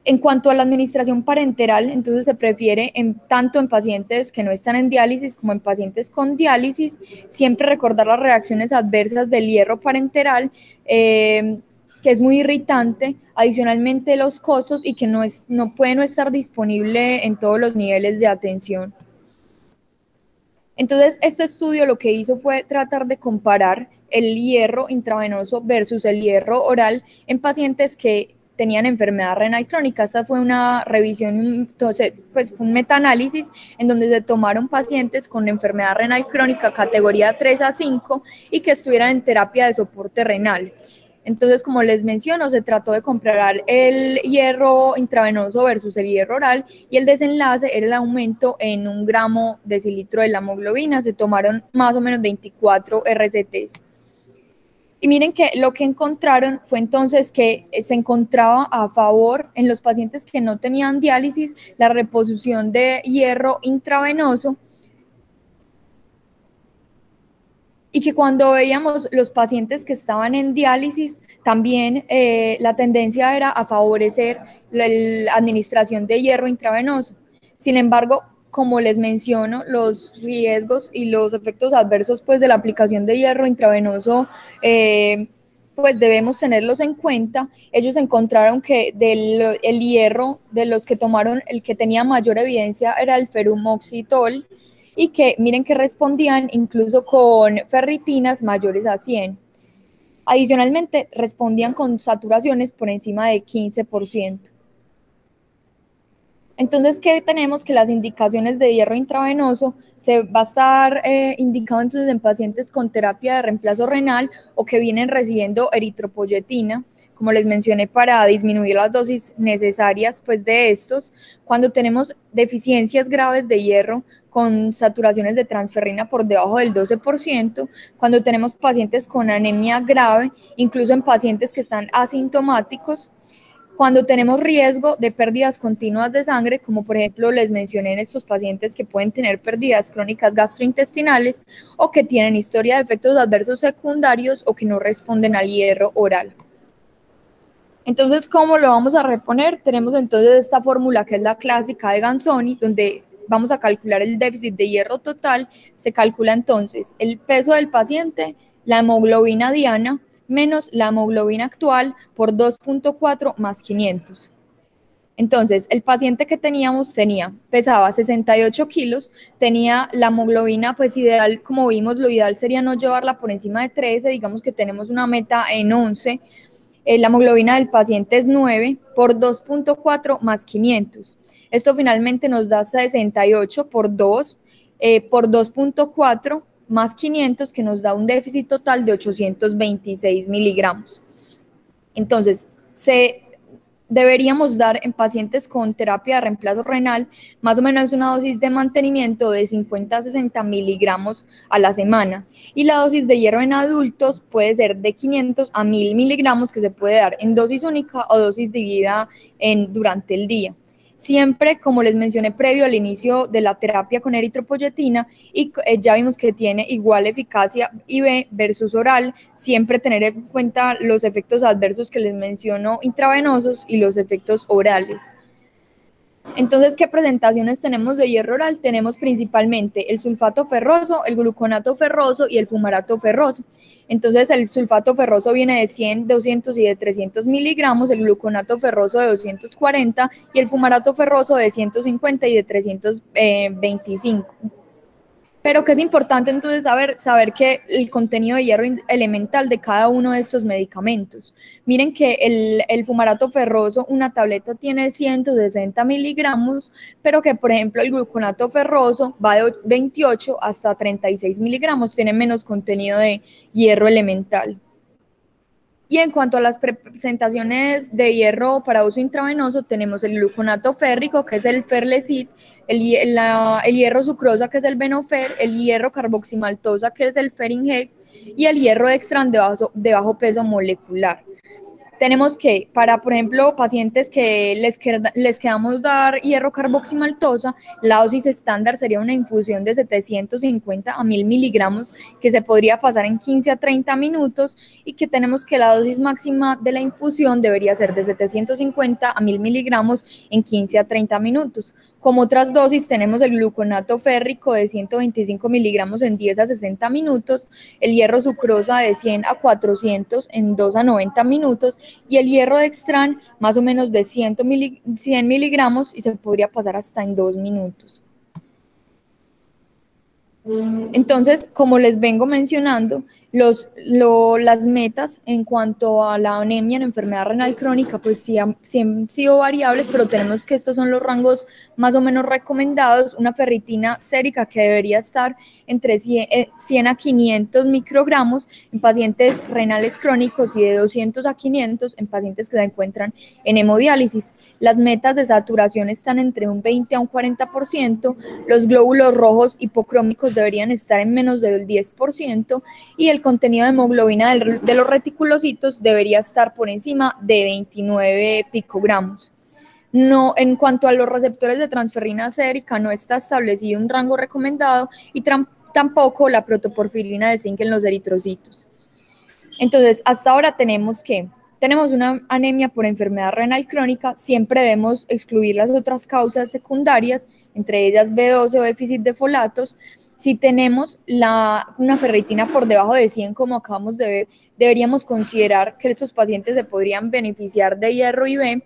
En cuanto a la administración parenteral, entonces se prefiere tanto en pacientes que no están en diálisis como en pacientes con diálisis, siempre recordar las reacciones adversas del hierro parenteral, que es muy irritante, adicionalmente los costos y que no puede no estar disponible en todos los niveles de atención. Entonces, este estudio lo que hizo fue tratar de comparar el hierro intravenoso versus el hierro oral en pacientes que tenían enfermedad renal crónica. Esta fue una revisión, entonces, pues fue un metaanálisis en donde se tomaron pacientes con enfermedad renal crónica categoría 3 a 5 y que estuvieran en terapia de soporte renal. Entonces, como les menciono, se trató de comparar el hierro intravenoso versus el hierro oral y el desenlace era el aumento en 1 gramo decilitro de la hemoglobina. Se tomaron más o menos 24 RCTs. Y miren que lo que encontraron fue entonces que se encontraba a favor en los pacientes que no tenían diálisis la reposición de hierro intravenoso, y que cuando veíamos los pacientes que estaban en diálisis, también la tendencia era a favorecer la administración de hierro intravenoso. Sin embargo, como les menciono, los riesgos y los efectos adversos pues, de la aplicación de hierro intravenoso, pues debemos tenerlos en cuenta. Ellos encontraron que el hierro de los que tomaron, el que tenía mayor evidencia era el ferumoxitol, y que miren que respondían incluso con ferritinas mayores a 100. Adicionalmente, respondían con saturaciones por encima de 15%. Entonces, ¿qué tenemos? Que las indicaciones de hierro intravenoso se va a estar indicado entonces en pacientes con terapia de reemplazo renal o que vienen recibiendo eritropoyetina, como les mencioné, para disminuir las dosis necesarias pues, de estos. Cuando tenemos deficiencias graves de hierro con saturaciones de transferrina por debajo del 12%, cuando tenemos pacientes con anemia grave, incluso en pacientes que están asintomáticos, cuando tenemos riesgo de pérdidas continuas de sangre, como por ejemplo les mencioné en estos pacientes que pueden tener pérdidas crónicas gastrointestinales o que tienen historia de efectos adversos secundarios o que no responden al hierro oral. Entonces, ¿cómo lo vamos a reponer? Tenemos entonces esta fórmula que es la clásica de Ganzoni, donde vamos a calcular el déficit de hierro total. Se calcula entonces el peso del paciente, la hemoglobina diana, menos la hemoglobina actual por 2.4 más 500. Entonces, el paciente que teníamos pesaba 68 kilos, tenía la hemoglobina, pues ideal, como vimos, lo ideal sería no llevarla por encima de 13, digamos que tenemos una meta en 11, la hemoglobina del paciente es 9 por 2.4 más 500. Esto finalmente nos da 68 por 2 por 2.4 más 500, que nos da un déficit total de 826 miligramos. Entonces, deberíamos dar en pacientes con terapia de reemplazo renal más o menos una dosis de mantenimiento de 50 a 60 miligramos a la semana, y la dosis de hierro en adultos puede ser de 500 a 1000 miligramos, que se puede dar en dosis única o dosis dividida durante el día. Siempre, como les mencioné previo al inicio de la terapia con eritropoyetina, y ya vimos que tiene igual eficacia IV versus oral, siempre tener en cuenta los efectos adversos que les menciono intravenosos y los efectos orales. Entonces, ¿qué presentaciones tenemos de hierro oral? Tenemos principalmente el sulfato ferroso, el gluconato ferroso y el fumarato ferroso. Entonces, el sulfato ferroso viene de 100, 200 y de 300 miligramos, el gluconato ferroso de 240 y el fumarato ferroso de 150 y de 325. Pero que es importante entonces saber que el contenido de hierro elemental de cada uno de estos medicamentos. Miren que el fumarato ferroso, una tableta tiene 160 miligramos, pero que por ejemplo el gluconato ferroso va de 28 hasta 36 miligramos, tiene menos contenido de hierro elemental. Y en cuanto a las presentaciones de hierro para uso intravenoso, tenemos el gluconato férrico, que es el Ferlecit, el hierro sucrosa, que es el Venofer, el hierro carboximaltosa, que es el Ferinject, y el hierro dextran de bajo peso molecular. Tenemos que, para, por ejemplo, pacientes que les queramos dar hierro carboximaltosa, la dosis estándar sería una infusión de 750 a 1000 miligramos, que se podría pasar en 15 a 30 minutos, y que tenemos que la dosis máxima de la infusión debería ser de 750 a 1000 miligramos en 15 a 30 minutos. Como otras dosis tenemos el gluconato férrico de 125 miligramos en 10 a 60 minutos, el hierro sucrosa de 100 a 400 en 2 a 90 minutos, y el hierro dextran más o menos de 100 miligramos, y se podría pasar hasta en 2 minutos. Entonces, como les vengo mencionando, las metas en cuanto a la anemia en enfermedad renal crónica, pues sí han sido variables, pero tenemos que estos son los rangos más o menos recomendados. Una ferritina sérica que debería estar entre 100 a 500 microgramos en pacientes renales crónicos y de 200 a 500 en pacientes que se encuentran en hemodiálisis. Las metas de saturación están entre un 20 a un 40%, los glóbulos rojos hipocrómicos deberían estar en menos del 10%, y el contenido de hemoglobina de los reticulocitos debería estar por encima de 29 picogramos. No, en cuanto a los receptores de transferrina sérica, no está establecido un rango recomendado, y tampoco la protoporfirina de zinc en los eritrocitos. Entonces, hasta ahora tenemos una anemia por enfermedad renal crónica, siempre debemos excluir las otras causas secundarias, entre ellas B12 o déficit de folatos. Si tenemos una ferritina por debajo de 100, como acabamos de ver, deberíamos considerar que estos pacientes se podrían beneficiar de hierro IV.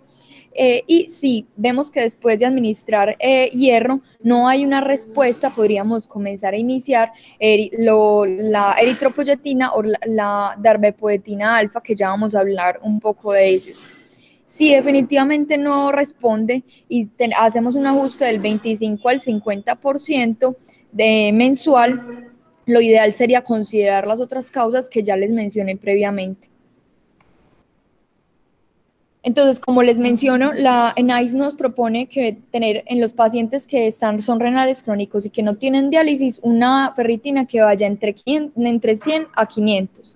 Y si vemos que después de administrar hierro no hay una respuesta, podríamos comenzar a iniciar la eritropoyetina o la darbepoetina alfa, que ya vamos a hablar un poco de ellos. Si definitivamente no responde y hacemos un ajuste del 25 al 50% mensual, lo ideal sería considerar las otras causas que ya les mencioné previamente. Entonces, como les menciono, la NICE nos propone que tener en los pacientes que son renales crónicos y que no tienen diálisis una ferritina que vaya entre 100 a 500.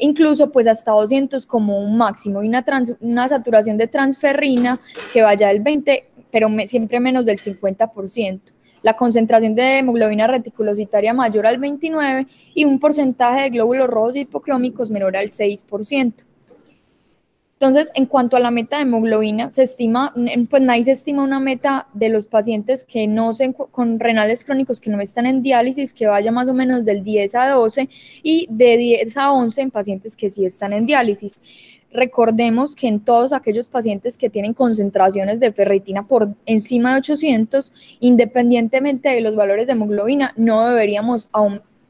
Incluso pues hasta 200 como un máximo, y una saturación de transferrina que vaya del 20, pero siempre menos del 50%. La concentración de hemoglobina reticulocitaria mayor al 29 y un porcentaje de glóbulos rojos hipocrómicos menor al 6%. Entonces, en cuanto a la meta de hemoglobina, se estima, pues NICE estima una meta de los pacientes que con renales crónicos que no están en diálisis, que vaya más o menos del 10 a 12, y de 10 a 11 en pacientes que sí están en diálisis. Recordemos que en todos aquellos pacientes que tienen concentraciones de ferritina por encima de 800, independientemente de los valores de hemoglobina, no deberíamos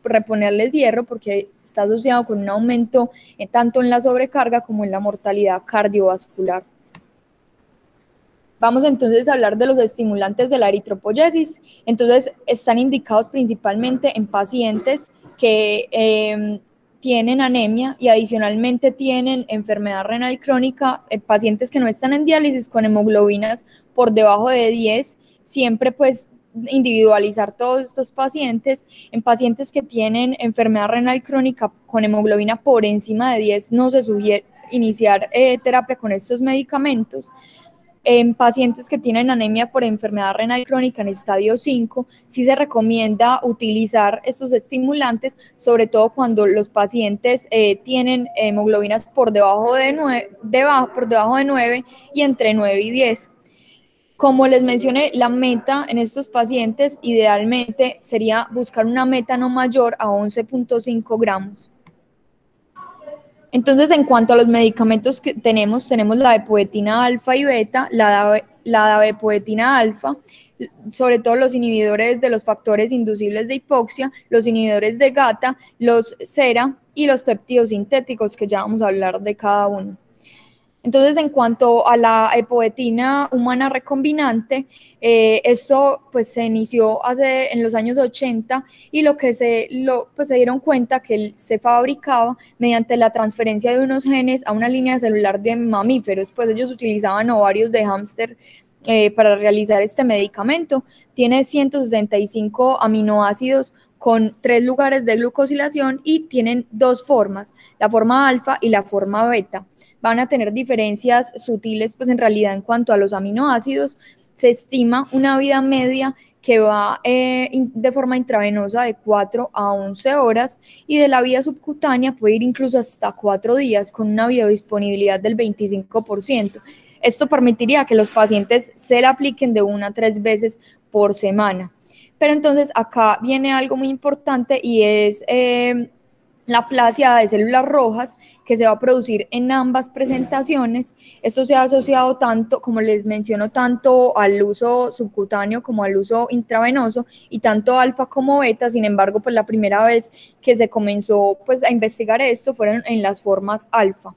reponerles hierro, porque está asociado con un aumento tanto en la sobrecarga como en la mortalidad cardiovascular. Vamos entonces a hablar de los estimulantes de la eritropoyesis. Entonces, están indicados principalmente en pacientes que tienen anemia y adicionalmente tienen enfermedad renal crónica, pacientes que no están en diálisis con hemoglobinas por debajo de 10, siempre pues individualizar todos estos pacientes. En pacientes que tienen enfermedad renal crónica con hemoglobina por encima de 10 no se sugiere iniciar terapia con estos medicamentos. En pacientes que tienen anemia por enfermedad renal crónica en estadio 5, sí se recomienda utilizar estos estimulantes, sobre todo cuando los pacientes tienen hemoglobinas por debajo de 9 y entre 9 y 10. Como les mencioné, la meta en estos pacientes idealmente sería buscar una meta no mayor a 11.5 gramos. Entonces, en cuanto a los medicamentos que tenemos la dabepoetina alfa y beta, la dabepoetina alfa, sobre todo los inhibidores de los factores inducibles de hipoxia, los inhibidores de GATA, los SERA y los péptidos sintéticos, que ya vamos a hablar de cada uno. Entonces, en cuanto a la epoetina humana recombinante, esto pues se inició en los años 80 y se dieron cuenta que se fabricaba mediante la transferencia de unos genes a una línea celular de mamíferos, pues ellos utilizaban ovarios de hámster para realizar este medicamento. Tiene 165 aminoácidos con 3 lugares de glucosilación y tienen 2 formas, la forma alfa y la forma beta. Van a tener diferencias sutiles, pues en realidad en cuanto a los aminoácidos. Se estima una vida media que va de forma intravenosa de 4 a 11 horas y de la vía subcutánea puede ir incluso hasta 4 días con una biodisponibilidad del 25%. Esto permitiría que los pacientes se la apliquen de 1 a 3 veces por semana. Pero entonces acá viene algo muy importante y es la aplasia de células rojas que se va a producir en ambas presentaciones. Esto se ha asociado tanto, como les menciono, tanto al uso subcutáneo como al uso intravenoso y tanto alfa como beta. Sin embargo, pues la primera vez que se comenzó pues a investigar esto fueron en las formas alfa.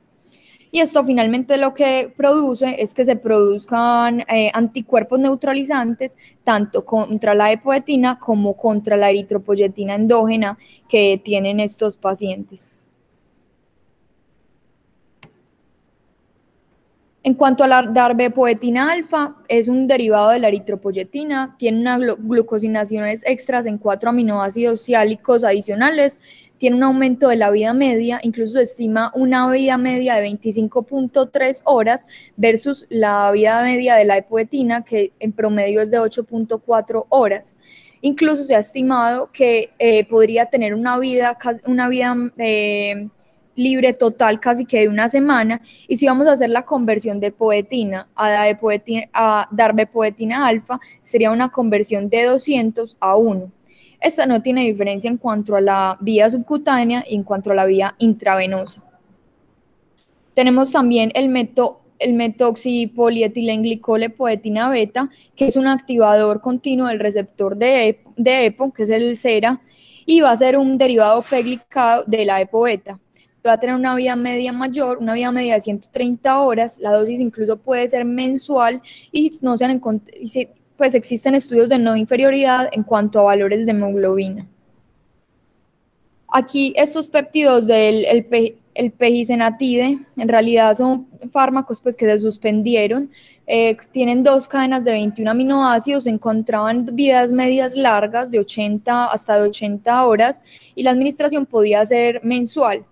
Y esto finalmente lo que produce es que se produzcan anticuerpos neutralizantes tanto contra la epoetina como contra la eritropoyetina endógena que tienen estos pacientes. En cuanto a la darbepoetina alfa, es un derivado de la eritropoyetina, tiene unas glucosinaciones extras en 4 aminoácidos siálicos adicionales, tiene un aumento de la vida media, incluso se estima una vida media de 25.3 horas versus la vida media de la epoetina, que en promedio es de 8.4 horas. Incluso se ha estimado que podría tener una vida libre total casi que de una semana, y si vamos a hacer la conversión de poetina a darbepoetina alfa, sería una conversión de 200 a 1. Esta no tiene diferencia en cuanto a la vía subcutánea y en cuanto a la vía intravenosa. Tenemos también el metoxipolietilenglicolepoetina beta, que es un activador continuo del receptor de EPO, que es el SERA, y va a ser un derivado peglicado de la EPO beta. Va a tener una vida media mayor, una vida media de 130 horas, la dosis incluso puede ser mensual y no se han pues existen estudios de no inferioridad en cuanto a valores de hemoglobina. Aquí estos péptidos del pegisenatide en realidad son fármacos pues, que se suspendieron, tienen 2 cadenas de 21 aminoácidos, se encontraban vidas medias largas de 80 hasta de 80 horas y la administración podía ser mensual.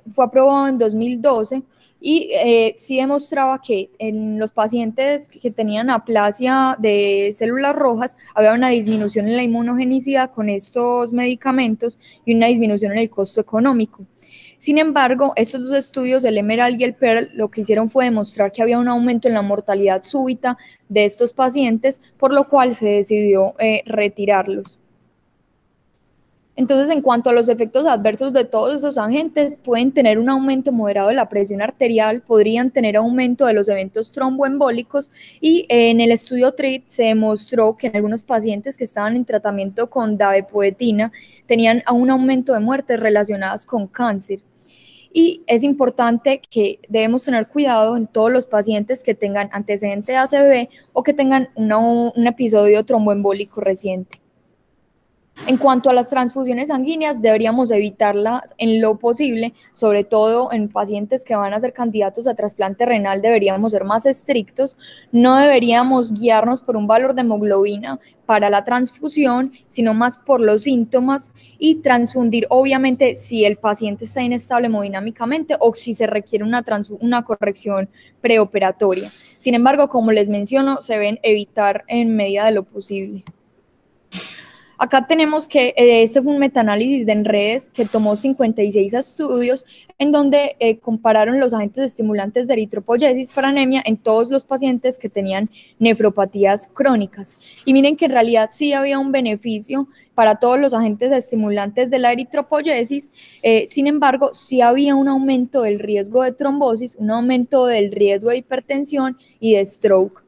Fue aprobado en 2012 y sí demostraba que en los pacientes que tenían aplasia de células rojas había una disminución en la inmunogenicidad con estos medicamentos y una disminución en el costo económico. Sin embargo, estos 2 estudios, el Emerald y el Pearl, lo que hicieron fue demostrar que había un aumento en la mortalidad súbita de estos pacientes, por lo cual se decidió retirarlos. Entonces, en cuanto a los efectos adversos de todos esos agentes, pueden tener un aumento moderado de la presión arterial, podrían tener aumento de los eventos tromboembólicos y en el estudio TREAT se demostró que en algunos pacientes que estaban en tratamiento con dabepoetina tenían un aumento de muertes relacionadas con cáncer. Y es importante que debemos tener cuidado en todos los pacientes que tengan antecedente de ACV o que tengan un episodio tromboembólico reciente. En cuanto a las transfusiones sanguíneas, deberíamos evitarlas en lo posible, sobre todo en pacientes que van a ser candidatos a trasplante renal, deberíamos ser más estrictos, no deberíamos guiarnos por un valor de hemoglobina para la transfusión, sino más por los síntomas y transfundir, obviamente, si el paciente está inestable hemodinámicamente o si se requiere una corrección preoperatoria. Sin embargo, como les menciono, se deben evitar en medida de lo posible. Acá tenemos que este fue un metaanálisis de redes que tomó 56 estudios en donde compararon los agentes estimulantes de eritropoyesis para anemia en todos los pacientes que tenían nefropatías crónicas. Y miren que en realidad sí había un beneficio para todos los agentes estimulantes de la eritropoyesis, sin embargo, sí había un aumento del riesgo de trombosis, un aumento del riesgo de hipertensión y de stroke.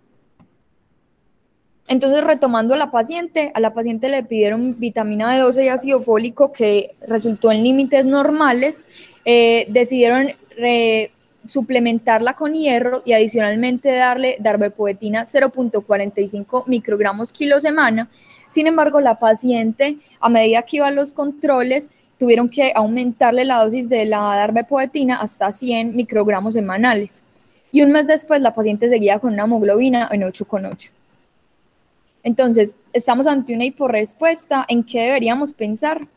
Entonces, retomando a la paciente le pidieron vitamina B12 y ácido fólico que resultó en límites normales, decidieron suplementarla con hierro y adicionalmente darle darbepoetina 0.45 microgramos kilo semana. Sin embargo, la paciente, a medida que iba a los controles, tuvieron que aumentarle la dosis de la darbepoetina hasta 100 microgramos semanales. Y un mes después, la paciente seguía con una hemoglobina en 8,8. Entonces, estamos ante una hiporrespuesta. ¿En qué deberíamos pensar?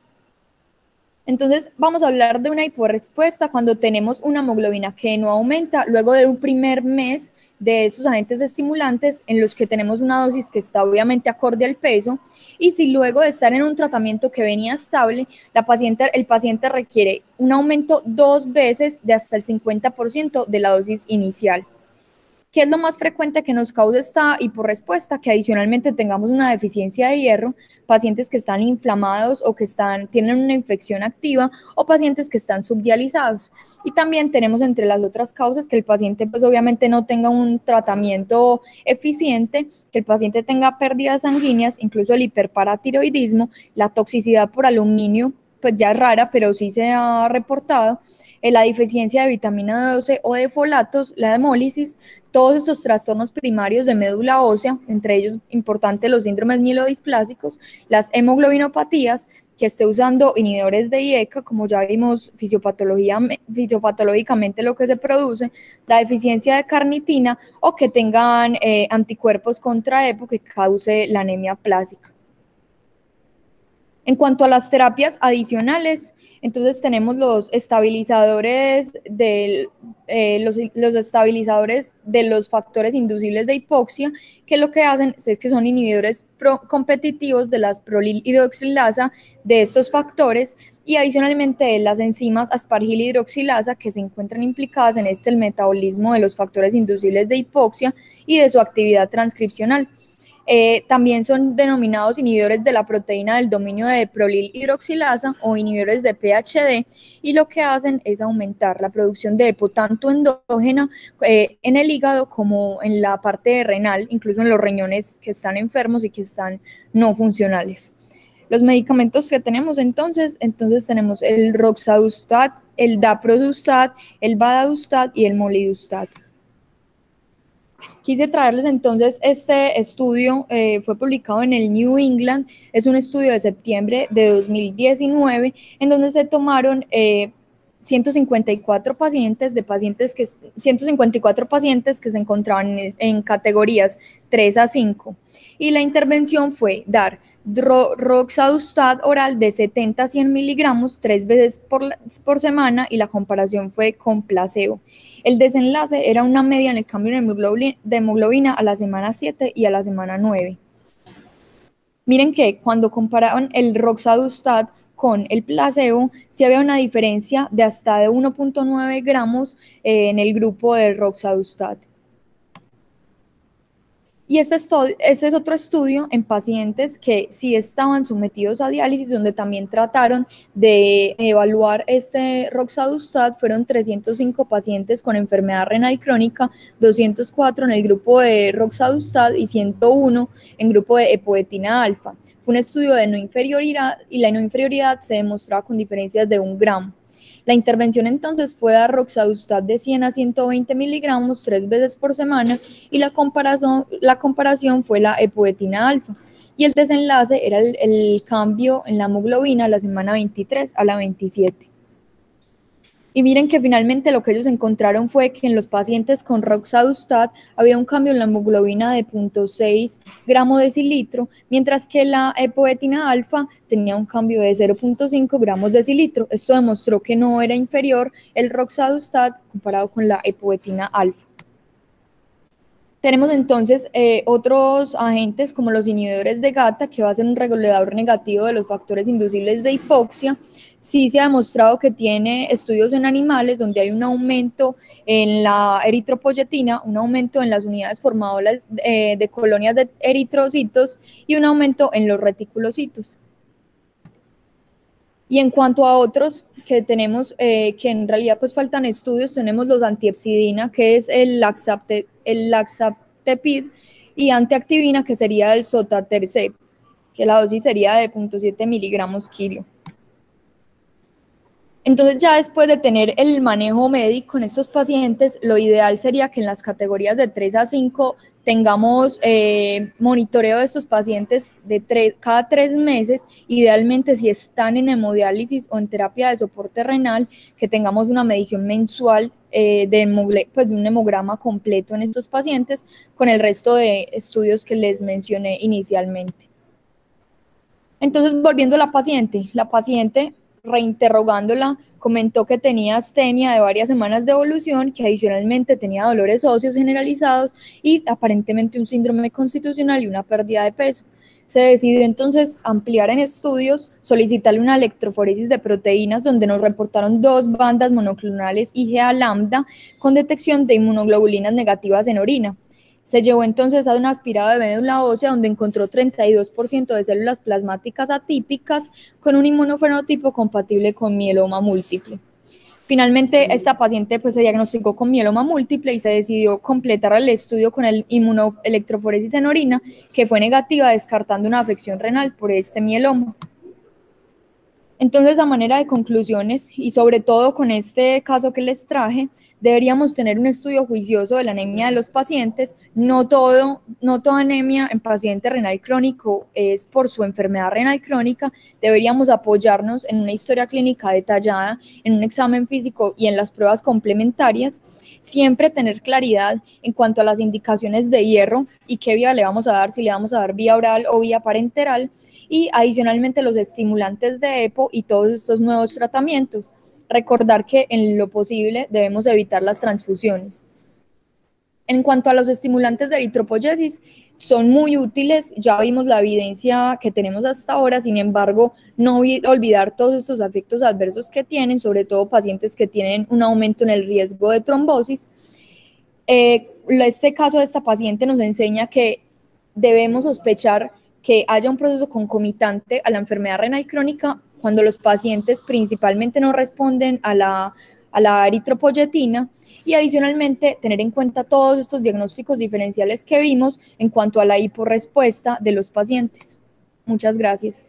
Entonces, vamos a hablar de una hiporrespuesta cuando tenemos una hemoglobina que no aumenta luego de un primer mes de esos agentes estimulantes en los que tenemos una dosis que está obviamente acorde al peso, y si luego de estar en un tratamiento que venía estable, el paciente requiere un aumento 2 veces de hasta el 50% de la dosis inicial. ¿Qué es lo más frecuente que nos causa esta hiporrespuesta? Que adicionalmente tengamos una deficiencia de hierro, pacientes que están inflamados o que tienen una infección activa o pacientes que están subdializados. Y también tenemos entre las otras causas que el paciente pues obviamente no tenga un tratamiento eficiente, que el paciente tenga pérdidas sanguíneas, incluso el hiperparatiroidismo, la toxicidad por aluminio, pues ya es rara, pero sí se ha reportado, la deficiencia de vitamina B12 o de folatos, la hemólisis, todos estos trastornos primarios de médula ósea, entre ellos importante los síndromes mielodisplásicos, las hemoglobinopatías, que esté usando inhibidores de IECA, como ya vimos fisiopatológicamente lo que se produce, la deficiencia de carnitina o que tengan anticuerpos contra EPO que cause la anemia plásica. En cuanto a las terapias adicionales, entonces tenemos los estabilizadores los estabilizadores de los factores inducibles de hipoxia, que lo que hacen es que son inhibidores competitivos de las prolilhidroxilasa de estos factores y adicionalmente de las enzimas aspargilhidroxilasa que se encuentran implicadas en el metabolismo de los factores inducibles de hipoxia y de su actividad transcripcional. También son denominados inhibidores de la proteína del dominio de prolilhidroxilasa o inhibidores de PHD, y lo que hacen es aumentar la producción de EPO tanto endógena en el hígado como en la parte renal, incluso en los riñones que están enfermos y que están no funcionales. Los medicamentos que tenemos entonces tenemos el roxadustat, el daprodustat, el vadadustat y el molidustat. Quise traerles entonces este estudio, fue publicado en el New England, es un estudio de septiembre de 2019, en donde se tomaron 154 pacientes que se encontraban en categorías 3 a 5, y la intervención fue dar roxadustat oral de 70 a 100 miligramos 3 veces por semana, y la comparación fue con placebo. El desenlace era una media en el cambio de hemoglobina a la semana 7 y a la semana 9. Miren que cuando comparaban el roxadustat con el placebo, sí había una diferencia de hasta de 1.9 gramos en el grupo de roxadustat. Y este es otro estudio en pacientes que sí estaban sometidos a diálisis, donde también trataron de evaluar este roxadustat. Fueron 305 pacientes con enfermedad renal crónica, 204 en el grupo de roxadustat y 101 en grupo de epoetina alfa. Fue un estudio de no inferioridad y la no inferioridad se demostraba con diferencias de 1 gramo. La intervención entonces fue dar roxadustat de 100 a 120 miligramos 3 veces por semana, y la comparación fue la epoetina alfa. y el desenlace era el cambio en la hemoglobina a la semana 23 a la 27. Y miren que finalmente lo que ellos encontraron fue que en los pacientes con roxadustat había un cambio en la hemoglobina de 0.6 gramo decilitro, mientras que la epoetina alfa tenía un cambio de 0.5 gramos decilitro. Esto demostró que no era inferior el roxadustat comparado con la epoetina alfa. Tenemos entonces otros agentes como los inhibidores de GATA, que va a ser un regulador negativo de los factores inducibles de hipoxia. Sí se ha demostrado que tiene estudios en animales donde hay un aumento en la eritropoyetina, un aumento en las unidades formadoras de colonias de eritrocitos y un aumento en los reticulocitos. Y en cuanto a otros que tenemos, que en realidad pues faltan estudios, tenemos los antiepsidina, que es el laxaptepid, y antiactivina, que sería el sotatercept, que la dosis sería de 0.7 miligramos kilo. Entonces, ya después de tener el manejo médico en estos pacientes, lo ideal sería que en las categorías de 3 a 5 tengamos monitoreo de estos pacientes cada 3 meses, idealmente si están en hemodiálisis o en terapia de soporte renal, que tengamos una medición mensual de un hemograma completo en estos pacientes con el resto de estudios que les mencioné inicialmente. Entonces, volviendo a la paciente reinterrogándola, comentó que tenía astenia de varias semanas de evolución, que adicionalmente tenía dolores óseos generalizados y aparentemente un síndrome constitucional y una pérdida de peso. Se decidió entonces ampliar en estudios, solicitarle una electroforesis de proteínas donde nos reportaron 2 bandas monoclonales IgA lambda con detección de inmunoglobulinas negativas en orina. Se llevó entonces a un aspirado de médula ósea donde encontró 32% de células plasmáticas atípicas con un inmunofenotipo compatible con mieloma múltiple. Finalmente, esta paciente pues, se diagnosticó con mieloma múltiple y se decidió completar el estudio con el inmunoelectroforesis en orina, que fue negativa, descartando una afección renal por este mieloma. Entonces, a manera de conclusiones, y sobre todo con este caso que les traje, deberíamos tener un estudio juicioso de la anemia de los pacientes. No toda anemia en paciente renal crónico es por su enfermedad renal crónica. Deberíamos apoyarnos en una historia clínica detallada, en un examen físico y en las pruebas complementarias. Siempre tener claridad en cuanto a las indicaciones de hierro y qué vía le vamos a dar, si le vamos a dar vía oral o vía parenteral, y adicionalmente los estimulantes de EPO y todos estos nuevos tratamientos. Recordar que en lo posible debemos evitar las transfusiones. En cuanto a los estimulantes de eritropoyesis, son muy útiles, ya vimos la evidencia que tenemos hasta ahora, sin embargo, no olvidar todos estos efectos adversos que tienen, sobre todo pacientes que tienen un aumento en el riesgo de trombosis. Este caso de esta paciente nos enseña que debemos sospechar que haya un proceso concomitante a la enfermedad renal crónica cuando los pacientes principalmente no responden a la eritropoyetina, y adicionalmente tener en cuenta todos estos diagnósticos diferenciales que vimos en cuanto a la hiporrespuesta de los pacientes. Muchas gracias.